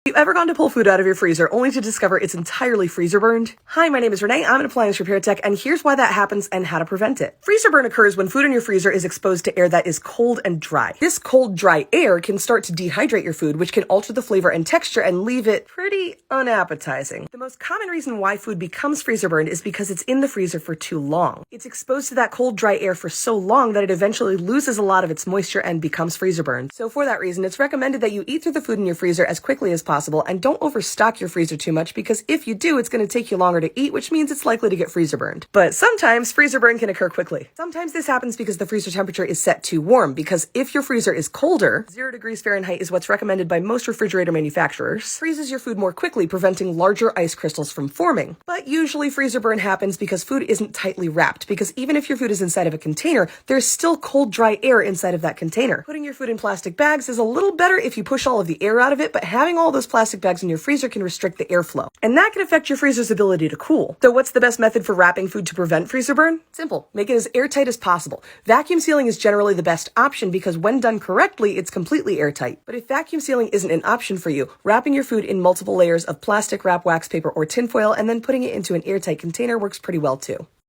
You ever gone to pull food out of your freezer only to discover it's entirely freezer burned? Hi, my name is Renee. I'm an appliance repair tech, and here's why that happens and how to prevent it. Freezer burn occurs when food in your freezer is exposed to air that is cold and dry. This cold, dry air can start to dehydrate your food, which can alter the flavor and texture and leave it pretty unappetizing. The most common reason why food becomes freezer burned is because it's in the freezer for too long. It's exposed to that cold, dry air for so long that it eventually loses a lot of its moisture and becomes freezer burned. So for that reason, it's recommended that you eat through the food in your freezer as quickly as possible, and don't overstock your freezer too much, because if you do, it's going to take you longer to eat, which means it's likely to get freezer burned. But sometimes freezer burn can occur quickly. Sometimes this happens because the freezer temperature is set too warm, because if your freezer is colder, 0 degrees Fahrenheit is what's recommended by most refrigerator manufacturers, freezes your food more quickly, preventing larger ice crystals from forming. But usually freezer burn happens because food isn't tightly wrapped, because even if your food is inside of a container, there's still cold, dry air inside of that container. Putting your food in plastic bags is a little better if you push all of the air out of it, but having all those plastic bags in your freezer can restrict the airflow, and that can affect your freezer's ability to cool. So what's the best method for wrapping food to prevent freezer burn? Simple. Make it as airtight as possible. Vacuum sealing is generally the best option because when done correctly, it's completely airtight. But if vacuum sealing isn't an option for you, wrapping your food in multiple layers of plastic wrap, wax paper, or tinfoil, and then putting it into an airtight container works pretty well too.